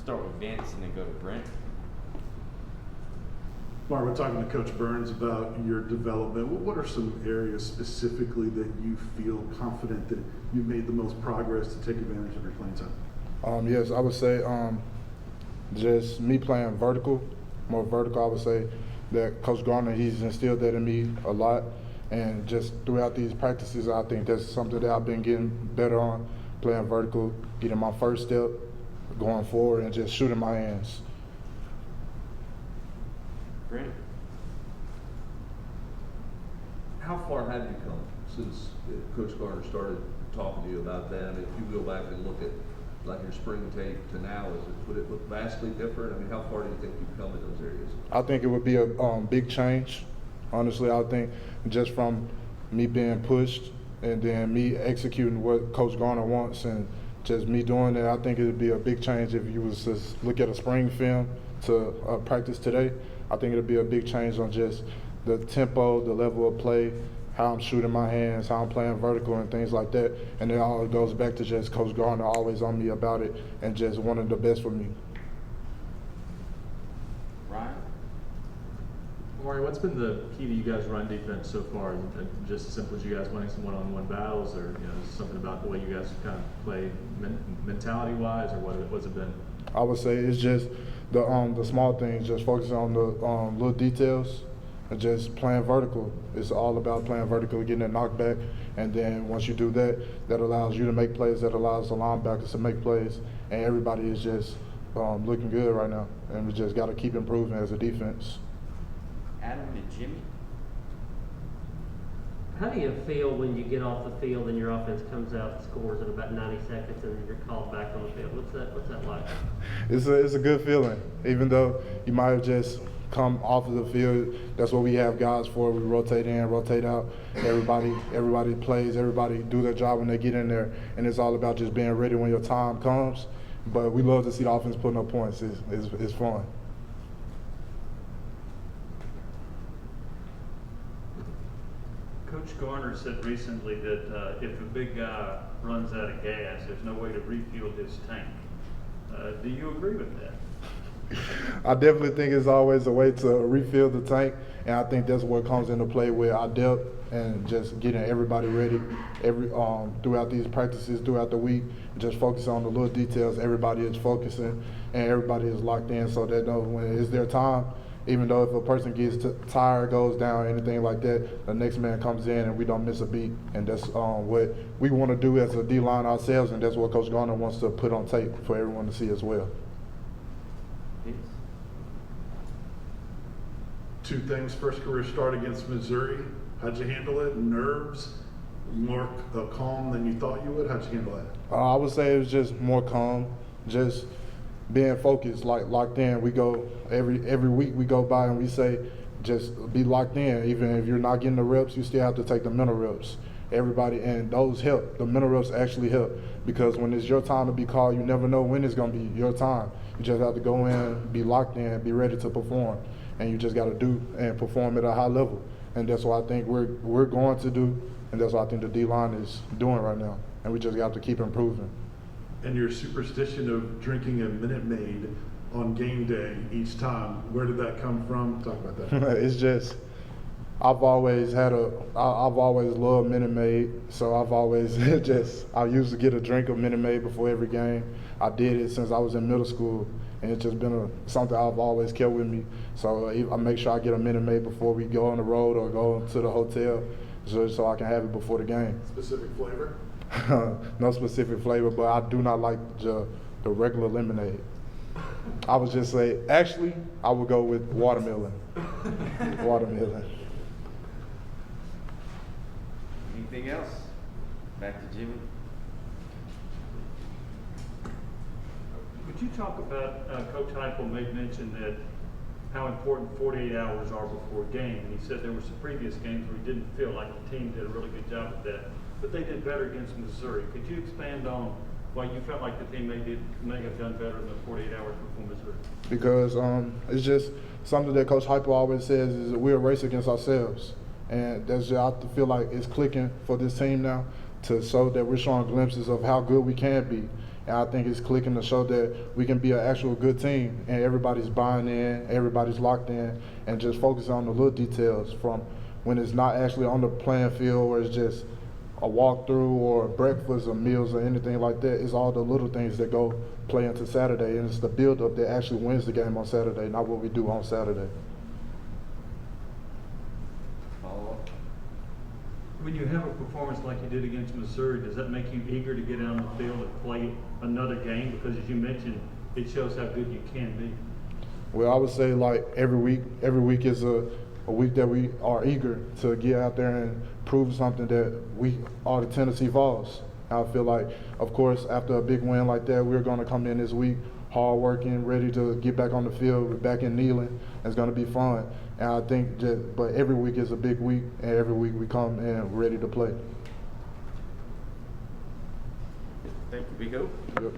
start with Vince and then go to Brent. Mark, we're talking to Coach Burns about your development. What are some areas specifically that you feel confident that you made the most progress to take advantage of your playing time? Yes, I would say just me playing more vertical. I would say that Coach Garner, he's instilled that in me a lot. And just throughout these practices, I think that's something that I've been getting better on, playing vertical, getting my first step, going forward, and just shooting my hands. Brent? How far have you come since Coach Garner started talking to you about that? I mean, if you go back and look at like your spring tape to now, would it look vastly different? I mean, how far do you think you've come in those areas? I think it would be a big change. Honestly, I think just from me being pushed and then me executing what Coach Garner wants and just me doing it, I think it would be a big change if you was to look at a spring film to practice today. I think it would be a big change on just the tempo, the level of play, how I'm shooting my hands, how I'm playing vertical and things like that. And it all goes back to just Coach Garner always on me about it and just wanting the best for me. Ryan? Omari, what's been the key to you guys' run defense so far? Just as simple as you guys winning some one-on-one battles, or something about the way you guys kind of play mentality-wise, or what's it been? I would say it's just the small things, just focusing on the little details and just playing vertical. It's all about playing vertical, getting a knockback, and then once you do that, that allows you to make plays, that allows the linebackers to make plays, and everybody is just looking good right now, and we just got to keep improving as a defense. Adam and Jimmy? How do you feel when you get off the field and your offense comes out and scores in about 90 seconds and then you're called back on the field? What's that like? It's a good feeling, even though you might have just come off of the field. That's what we have guys for. We rotate in, rotate out. Everybody plays. Everybody do their job when they get in there, and it's all about just being ready when your time comes. But we love to see the offense putting up points. It's fun. Coach Garner said recently that if a big guy runs out of gas, there's no way to refuel his tank. Do you agree with that? I definitely think it's always a way to refill the tank, and I think that's what comes into play with our depth and just getting everybody ready throughout these practices, throughout the week, just focus on the little details. Everybody is focusing and everybody is locked in so they know when it's their time. Even though if a person gets tired, goes down, anything like that, the next man comes in and we don't miss a beat. And that's what we want to do as a D-line ourselves, and that's what Coach Garner wants to put on tape for everyone to see as well. Two things. First career start against Missouri. How'd you handle it? Nerves? More calm than you thought you would? How'd you handle that? I would say it was just more calm, just being focused, like locked in. We go every week we go by and we say just be locked in. Even if you're not getting the reps, you still have to take the mental reps. Everybody, and those help. The mental reps actually help because when it's your time to be called, you never know when it's going to be your time. You just have to go in, be locked in, be ready to perform. And you just got to do and perform at a high level. And that's what I think we're going to do, and that's what I think the D-line is doing right now. And we just got to keep improving. And your superstition of drinking a Minute Maid on game day each time, where did that come from? Talk about that. It's just, I've always loved Minute Maid, so I used to get a drink of Minute Maid before every game. I did it since I was in middle school, and it's just been something I've always kept with me. So I make sure I get a Minute Maid before we go on the road or go to the hotel, so I can have it before the game. Specific flavor? No specific flavor, but I do not like the regular lemonade. I would just say, actually, I would go with watermelon. Watermelon. Anything else? Back to Jimmy. Could you talk about, Coach Heupel made mention that how important 48 hours are before a game, and he said there were some previous games where he didn't feel like the team did a really good job with that, but they did better against Missouri. Could you expand on why you felt like the team may have done better in the 48 hours before Missouri? Because it's just something that Coach Heupel always says is that we're a race against ourselves. And that's just, I feel like it's clicking for this team now to show that we're showing glimpses of how good we can be. And I think it's clicking to show that we can be an actual good team, and everybody's buying in, everybody's locked in, and just focus on the little details from when it's not actually on the playing field, where it's just a walkthrough or breakfast or meals or anything like that. It's all the little things that go play into Saturday, and it's the build-up that actually wins the game on Saturday, not what we do on Saturday. Follow up? When you have a performance like you did against Missouri, does that make you eager to get out on the field and play another game? Because as you mentioned, it shows how good you can be. Well, I would say like every week is a week that we are eager to get out there and prove something that we are the Tennessee Vols. I feel like, of course, after a big win like that, we're going to come in this week hard working, ready to get back on the field. We're back in Neyland. It's going to be fun. And I think but every week is a big week, and every week we come in ready to play. Thank you, Vigo. Yep.